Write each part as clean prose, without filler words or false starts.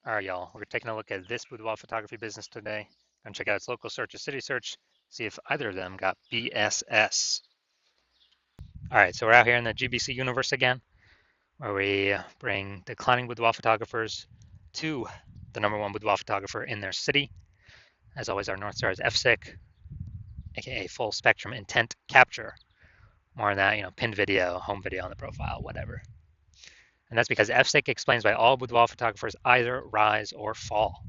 All right, y'all. We're taking a look at this boudoir photography business today. Gonna check out its local search or city search, see if either of them got BSS. All right, so we're out here in the GBC universe again, where we bring declining boudoir photographers to the #1 boudoir photographer in their city. As always, our North Star is FSIC, aka full spectrum intent capture. More on that, pinned video, home video on the profile, whatever. And that's because FSIC explains why all boudoir photographers either rise or fall.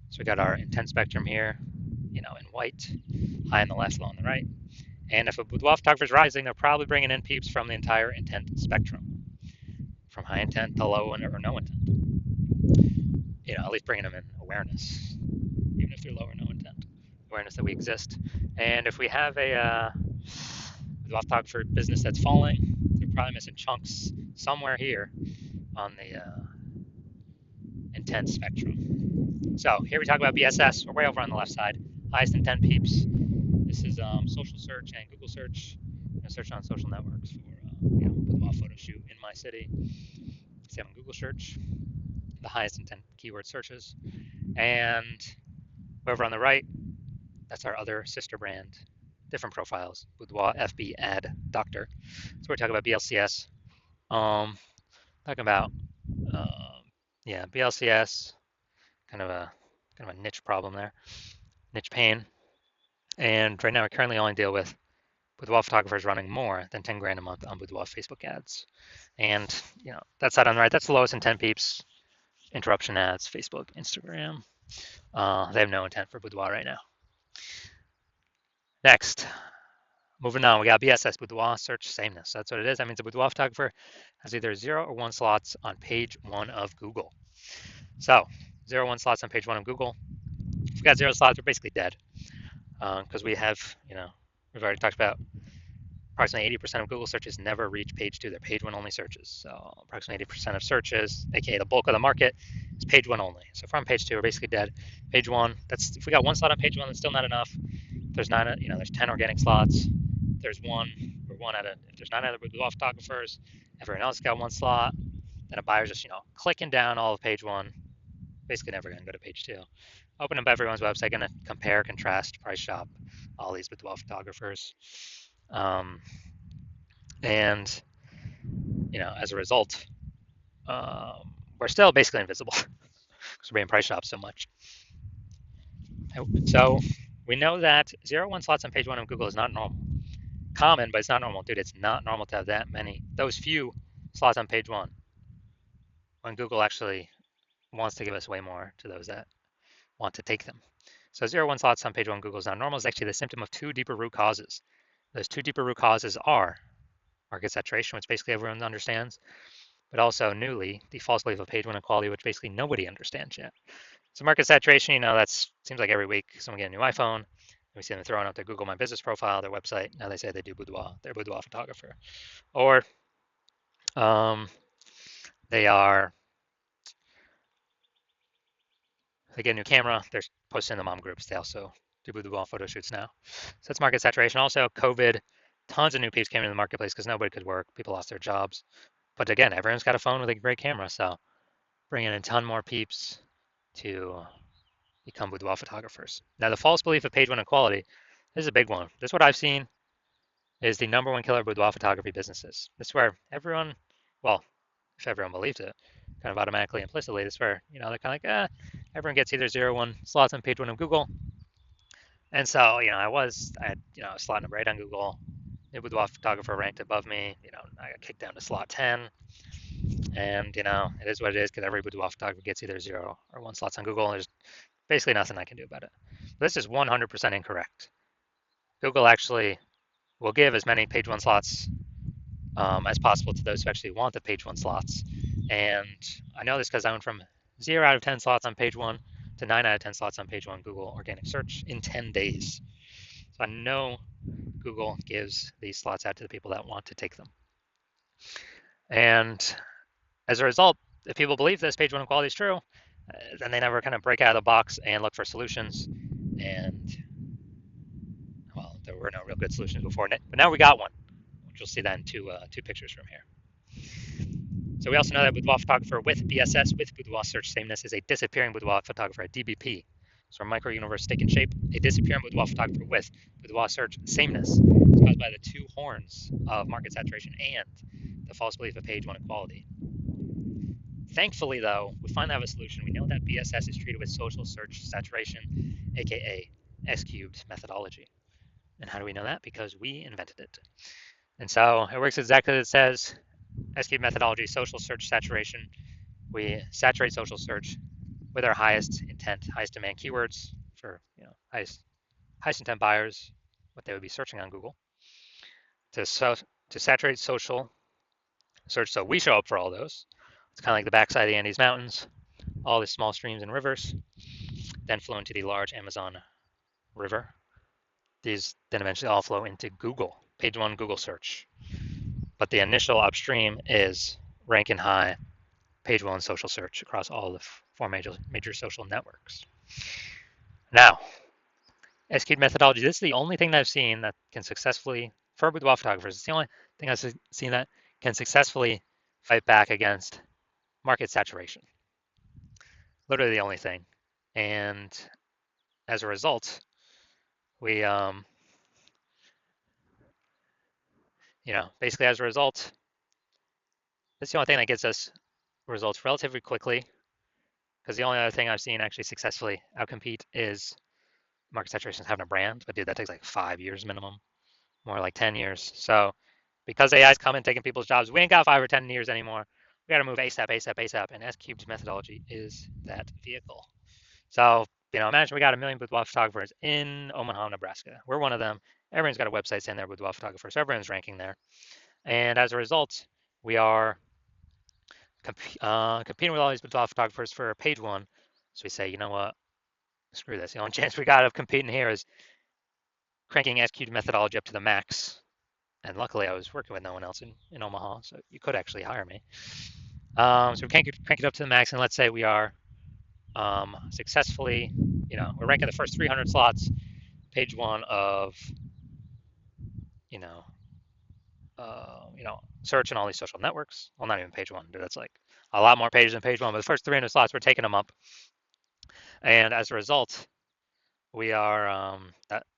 So we got our intent spectrum here, in white, high on the left, low on the right. And if a boudoir photographer is rising, they're probably bringing in peeps from the entire intent spectrum, from high intent to low or no intent. At least bringing them in awareness, even if they're low or no intent, awareness that we exist. And if we have a boudoir photographer business that's falling, they're probably missing chunks somewhere here on the intent spectrum. So here we talk about BSS. We're way over on the left side. Highest intent peeps. This is social search and Google search. Search on social networks for boudoir photo shoot in my city. See on Google search, the highest intent keyword searches. And over on the right, that's our other sister brand, different profiles, Boudoir FB Ad Doctor. So we're talking about BLCS. Talking about BLCS, kind of a niche problem there, niche pain. And right now we currently only deal with boudoir photographers running more than 10 grand a month on boudoir Facebook ads. And, that side on the right, that's the lowest intent peeps, interruption ads, Facebook, Instagram. They have no intent for boudoir right now. Next, moving on, we got BSS, boudoir search sameness. That's what it is. That means a boudoir photographer has either 0 or 1 slots on page 1 of Google. So 0 or 1 slots on page 1 of Google. If we got 0 slots, we're basically dead. Because we have, we've already talked about approximately 80% of Google searches never reach page 2. They're page 1 only searches. So approximately 80% of searches, aka the bulk of the market, is page 1 only. So if we're on page 2, we're basically dead. Page 1, if we got 1 slot on page 1, that's still not enough. There's 9, there's 10 organic slots. There's 1, we're 1 out of, if there's 9 other boudoir photographers, everyone else got 1 slot, then a buyer's just, clicking down all of page 1, basically never going to go to page 2. Open up everyone's website, going to compare, contrast, price shop all these boudoir photographers. And, as a result, we're still basically invisible because we're being price shopped so much. So we know that 0 1 slots on page 1 of Google is not normal. Common, but it's not normal. Dude, it's not normal to have that many, those few slots on page 1 when Google actually wants to give us way more to those that want to take them. So 0 1 slots on page 1 Google is not normal is actually the symptom of 2 deeper root causes. Those 2 deeper root causes are market saturation, which basically everyone understands, but also newly the false belief of page 1 equality, which basically nobody understands yet. So market saturation, that seems like every week someone get a new iPhone. We see them throwing out their Google My Business profile, their website. Now they say they do boudoir, they're a boudoir photographer. Or they get a new camera, they're posting in the mom groups. They also do boudoir photo shoots now. So that's market saturation. Also, COVID, tons of new peeps came into the marketplace because nobody could work. People lost their jobs. But again, everyone's got a phone with a great camera, so bringing in a ton more peeps to become boudoir photographers. Now, the false belief of page 1 equality, this is a big one. This is what I've seen is the #1 killer of boudoir photography businesses. This is where everyone, well, if everyone believes it, kind of automatically, implicitly, this is where, they're kind of like, everyone gets either 0 1 slots on page 1 of Google. And so, I had, a slot number 8 on Google. The boudoir photographer ranked above me. I got kicked down to slot 10. And, it is what it is because every boudoir photographer gets either 0 or 1 slots on Google. And there's basically nothing I can do about it. This is 100% incorrect. Google actually will give as many page 1 slots as possible to those who actually want the page 1 slots. And I know this because I went from 0 out of 10 slots on page 1 to 9 out of 10 slots on page 1 Google organic search in 10 days. So I know Google gives these slots out to the people that want to take them. And as a result, if people believe this page 1 equality is true, then they never kind of break out of the box and look for solutions. And, well, there were no real good solutions before, but now we got one, which you'll see that in two pictures from here. So we also know that boudoir photographer with BSS, with boudoir search sameness, is a disappearing boudoir photographer, a DBP. So our micro-universe stick and shape, a disappearing boudoir photographer with boudoir search sameness is caused by the two horns of market saturation and the false belief of page one equality. Thankfully, though, we finally have a solution. We know that BSS is treated with social search saturation, aka S cubed methodology. And how do we know that? Because we invented it. And so it works exactly as it says. S cubed methodology, social search saturation. We saturate social search with our highest intent, highest demand keywords for highest intent buyers, what they would be searching on Google. To saturate social search, so we show up for all those. It's kind of like the backside of the Andes Mountains, all the small streams and rivers, then flow into the large Amazon River. These then eventually all flow into Google, page one Google search. But the initial upstream is ranking high, page one social search across all the four major social networks. Now, S-cubed methodology, this is the only thing that I've seen that can successfully, for boudoir photographers, it's the only thing I've seen that can successfully fight back against market saturation. Literally the only thing. And as a result, we, basically as a result, it's the only thing that gets us results relatively quickly, because the only other thing I've seen actually successfully outcompete is market saturation having a brand. But dude, that takes like 5 years minimum, more like 10 years. So because AI's coming taking people's jobs, we ain't got 5 or 10 years anymore. We got to move ASAP, ASAP, ASAP. And S-cubed methodology is that vehicle. So, imagine we got 1 million boudoir photographers in Omaha, Nebraska. We're one of them. Everyone's got a website saying they're boudoir photographers. So everyone's ranking there. And as a result, we are competing with all these boudoir photographers for page one. So we say, you know what? Screw this. The only chance we got of competing here is cranking S-cubed methodology up to the max. And luckily, I was working with no one else in Omaha, so you could actually hire me. So we crank it up to the max, and let's say we are successfully, we're ranking the first 300 slots, page one of, search and all these social networks. Well, not even page one, dude. That's like a lot more pages than page one, but the first 300 slots, we're taking them up. And as a result, we are,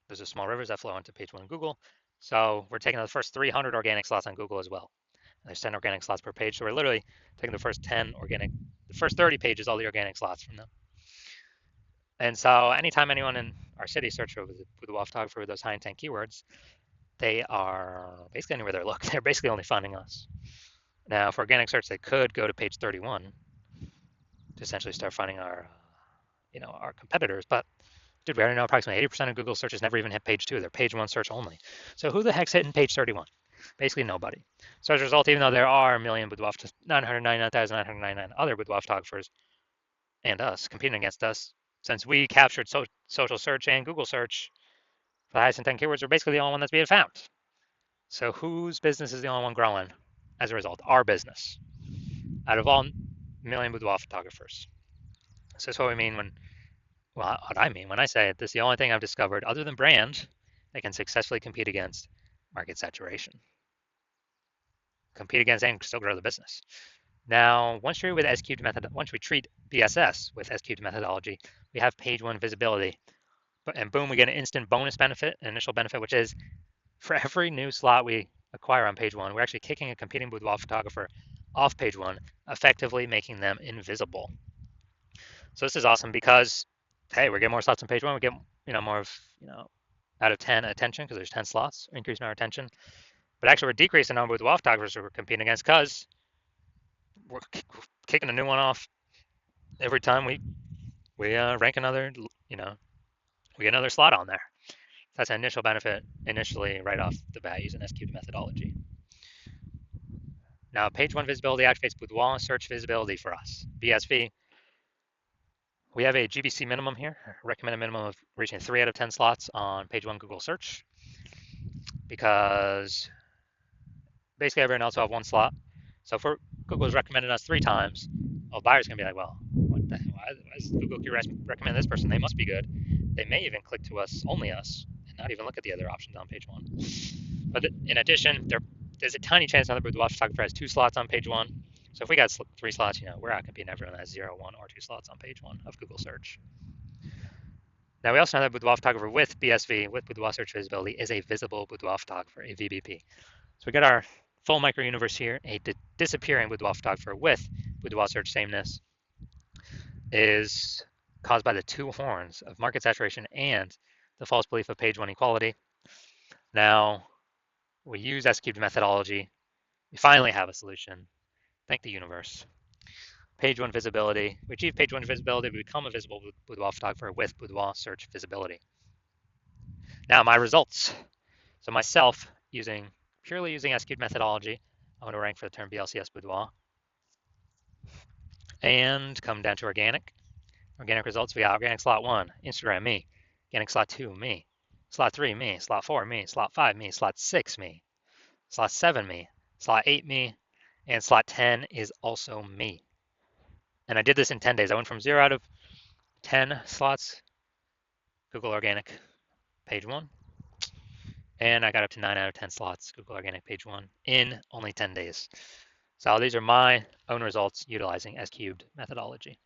there's a small rivers that flow into page one of Google. So we're taking the first 300 organic slots on Google as well. And there's 10 organic slots per page. So we're literally taking the first 10 organic, the first 30 pages, all the organic slots from them. And so anytime anyone in our city search for boudoir photographer with those high intent keywords, they are basically anywhere they look. They're basically only finding us. Now, for organic search, they could go to page 31 to essentially start finding our competitors. But dude, we already know approximately 80% of Google searches never even hit page 2. They're page 1 search only. So who the heck's hitting page 31? Basically nobody. So as a result, even though there are 999,999 other boudoir photographers and us competing against us, since we captured social search and Google search for the highest intent keywords, we're basically the only one that's being found. So whose business is the only one growing as a result? Our business. Out of all million boudoir photographers. So that's what we mean what I mean when I say this is the only thing I've discovered other than brand that can successfully compete against market saturation. Compete against and still grow the business. Now, once we treat BSS with S-cubed methodology, we have page one visibility. And boom, we get an instant bonus benefit, an initial benefit, which is for every new slot we acquire on page one, we're actually kicking a competing boudoir photographer off page one, effectively making them invisible. So this is awesome because, hey, we're getting more slots on page one. We get, more of, out of 10 attention because there's 10 slots, increasing our attention. But actually, we're decreasing the number of boudoir photographers we're competing against because we're kicking a new one off every time we rank another, we get another slot on there. That's an initial benefit initially right off the bat using S-cubed methodology. Now, page one visibility activates boudoir search visibility for us. BSV, we have a GBC minimum here, recommended minimum of reaching 3 out of 10 slots on page one Google search, because basically everyone else will have 1 slot. So if Google's recommended us 3 times, well, buyers can be like, well, what the hell? Why does Google recommend this person? They must be good. They may even click to us, only us, and not even look at the other options on page one. But in addition, there's a tiny chance another boudoir photographer has 2 slots on page one. So if we got 3 slots, we're out competing everyone that has 0, 1, or 2 slots on page 1 of Google search. Now we also know that Boudoir photographer with BSV, with Boudoir search visibility, is a visible Boudoir photographer, a VBP. So we got our full micro universe here. A disappearing Boudoir photographer with Boudoir search sameness is caused by the two horns of market saturation and the false belief of page 1 equality. Now we use S-cubed methodology. We finally have a solution. Thank the universe. Page 1 visibility. We achieve page 1 visibility. We become a visible Boudoir photographer with Boudoir search visibility. Now my results. So myself, purely using S-cubed methodology, I'm going to rank for the term BLCS Boudoir. And come down to organic. Organic results, we got organic slot 1, Instagram, me. Organic slot 2, me. Slot 3, me. Slot 4, me. Slot 5, me. Slot 6, me. Slot 7, me. Slot 8, me. And slot 10 is also me. And I did this in 10 days. I went from 0 out of 10 slots, Google Organic, page 1. And I got up to 9 out of 10 slots, Google Organic, page 1, in only 10 days. So these are my own results utilizing S-cubed methodology.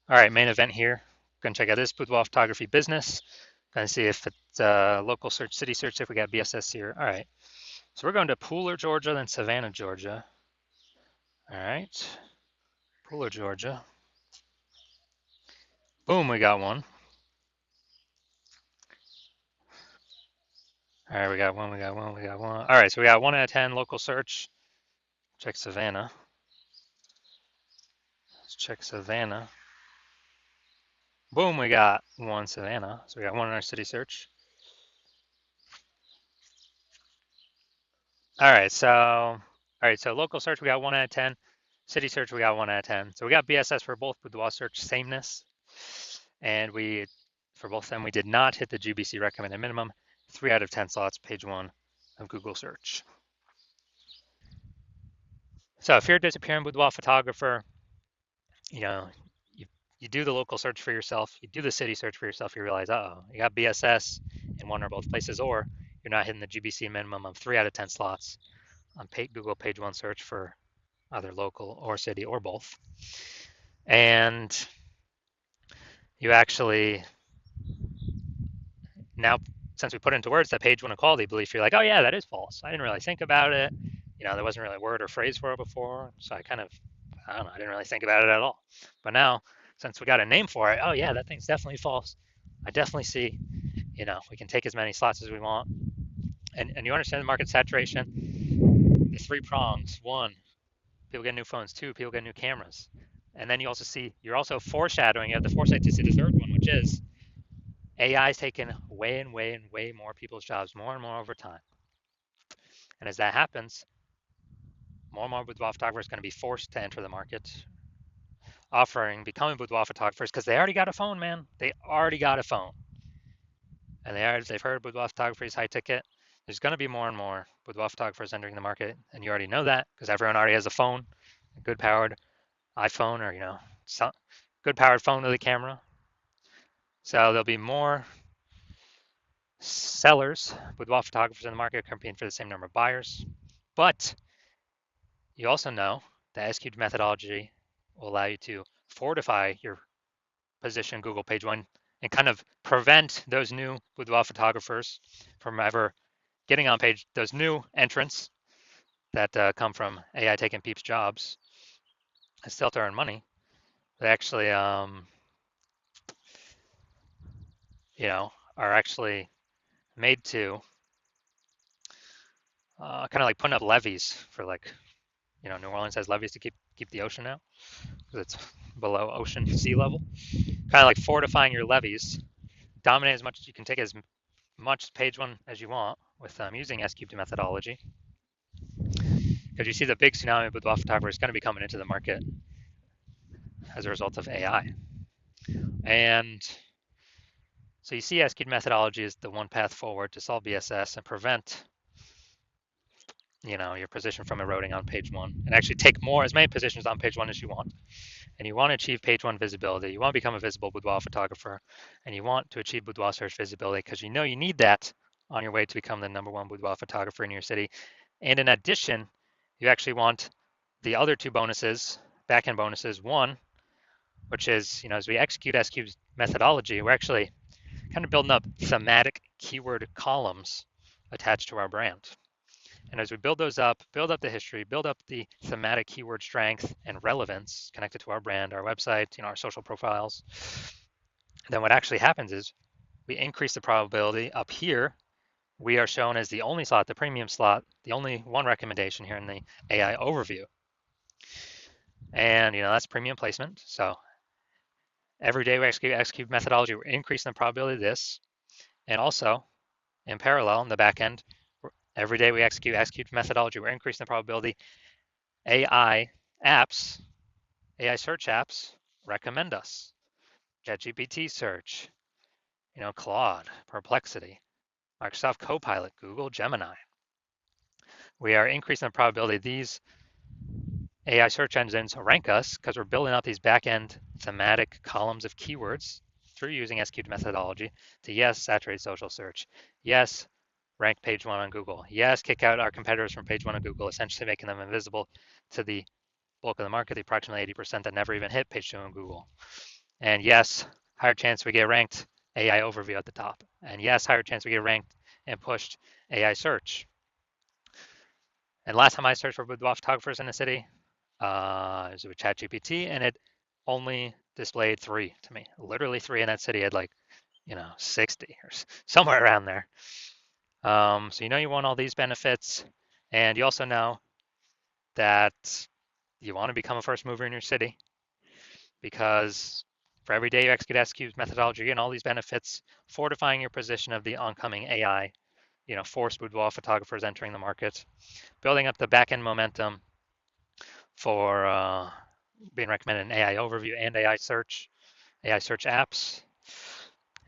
All right, main event here. Gonna check out this Boudoir photography business. Gonna see if it's local search, city search, if we got BSS here. All right, so we're going to Pooler, Georgia, then Savannah, Georgia. All right, Pooler, Georgia. Boom, we got one. All right, we got one. All right, so we got 1 out of 10 local search. Check Savannah. Let's check Savannah. Boom, we got 1 Savannah. So we got 1 in our city search. All right, so local search, we got 1 out of 10. City search, we got 1 out of 10. So we got BSS for both Boudoir search sameness. And for both of them, we did not hit the GBC recommended minimum. 3 out of 10 slots, page 1 of Google search. So if you're a disappearing Boudoir photographer, you do the local search for yourself, you do the city search for yourself, you realize, you got BSS in one or both places, or you're not hitting the GBC minimum of 3 out of 10 slots on Google page 1 search for either local or city or both. And you actually, now, since we put into words that page 1 equality belief, you're like, oh yeah, that is false. I didn't really think about it. There wasn't really a word or phrase for it before. So I don't know, I didn't really think about it at all. But now, since we got a name for it, oh yeah, that thing's definitely false. I definitely see, we can take as many slots as we want. And you understand the market saturation, the 3 prongs. 1, people get new phones. 2, people get new cameras. And then you're also foreshadowing, you have the foresight to see the third one, which is AI is taking way more people's jobs, more and more over time. And as that happens, more and more boudoir photographers are going to be forced to enter the market, becoming boudoir photographers, because they already got a phone, man. They already got a phone. And they've heard boudoir photography is high ticket. There's going to be more and more boudoir photographers entering the market, and you already know that because everyone already has a phone, a good powered iPhone, or good powered phone with a camera. So there'll be more sellers, boudoir photographers in the market competing for the same number of buyers. But you also know that S-cubed methodology will allow you to fortify your position Google page 1 and kind of prevent those new boudoir photographers from ever getting on page, those new entrants that come from AI taking people's jobs and still to earn money. They actually, are actually made to kind of like putting up levees for New Orleans has levees to keep the ocean out because it's below ocean sea level. Kind of like fortifying your levees, dominate as much as you can, take as much page 1 as you want with using S-cubed methodology. Because you see the big tsunami of boudoir photographers is going to be coming into the market as a result of AI. And so you see S-cubed methodology is the one path forward to solve BSS and prevent your position from eroding on page 1 and actually take as many positions on page 1 as you want. And you want to achieve page 1 visibility. You want to become a visible boudoir photographer, and you want to achieve boudoir search visibility because you need that on your way to become the #1 boudoir photographer in your city. And in addition, you actually want the other two bonuses, backend bonuses, one, which is, as we execute S-Cube's methodology, we're actually kind of building up thematic keyword columns attached to our brand. And as we build those up, build up the history, build up the thematic keyword strength and relevance connected to our brand, our website, our social profiles, then what actually happens is we increase the probability. Up here, we are shown as the only slot, the premium slot, the only one recommendation here in the AI overview. And that's premium placement. So every day we execute methodology, we're increasing the probability of this. And also, in parallel, in the back end, every day we execute methodology, we're increasing the probability AI apps, AI search apps recommend us. ChatGPT search, Claude, Perplexity, Microsoft Copilot, Google Gemini. We are increasing the probability these AI search engines rank us because we're building out these back-end thematic columns of keywords through using SQ methodology to, yes, saturate social search, yes, rank page one on Google, yes, kick out our competitors from page one on Google, essentially making them invisible to the bulk of the market, the approximately 80% that never even hit page two on Google. And yes, higher chance we get ranked AI overview at the top. And yes, higher chance we get ranked and pushed AI search. And last time I searched for boudoir photographers in the city, it was with ChatGPT, and it only displayed 3 to me. Literally 3 in that city had 60 or somewhere around there. So you want all these benefits, and you also know that you want to become a first mover in your city because for every day you execute SQ's methodology and all these benefits, fortifying your position of the oncoming AI, forced boudoir photographers entering the market, building up the back-end momentum for being recommended in AI overview and AI search apps.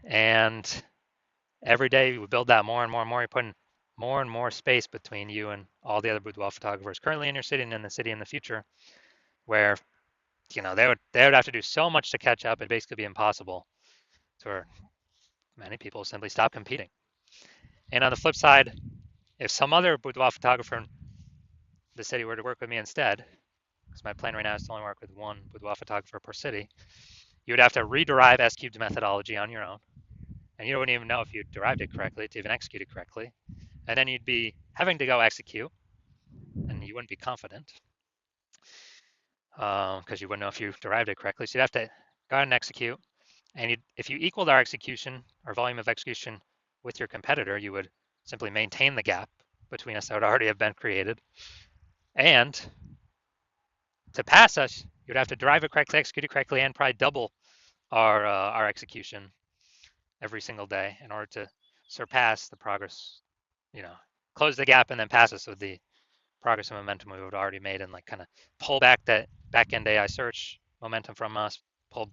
And every day we build that more and more and more. You're putting more and more space between you and all the other boudoir photographers currently in your city and in the city in the future, where they would have to do so much to catch up. It'd basically be impossible. So many people simply stop competing. And on the flip side, if some other boudoir photographer in the city were to work with me instead, because my plan right now is to only work with one boudoir photographer per city, you would have to rederive S-Cube's methodology on your own. And you wouldn't even know if you derived it correctly to even execute it correctly. And then you'd be having to go execute, and you wouldn't be confident because you wouldn't know if you derived it correctly. So you'd have to go ahead and execute. And if you equaled our execution, our volume of execution with your competitor, you would simply maintain the gap between us that would already have been created. And to pass us, you'd have to derive it correctly, execute it correctly, and probably double our execution every single day in order to surpass the progress, close the gap and then pass us with the progress and momentum we would already made and kind of pull back that back-end AI search momentum from us, pull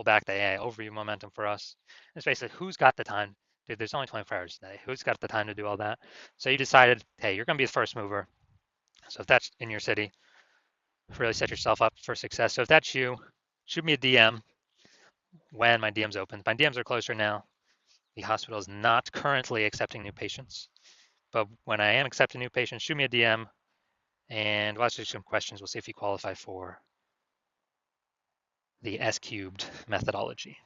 back the AI overview momentum for us. It's basically who's got the time. Dude, there's only 24 hours a day. Who's got the time to do all that? So you decided, hey, you're going to be the first mover. So if that's in your city, really set yourself up for success. So if that's you, shoot me a DM when my DM's open. My DMs are closed right now. The hospital is not currently accepting new patients, but when I am accepting new patients, shoot me a DM and we'll ask you some questions. We'll see if you qualify for the S-cubed methodology.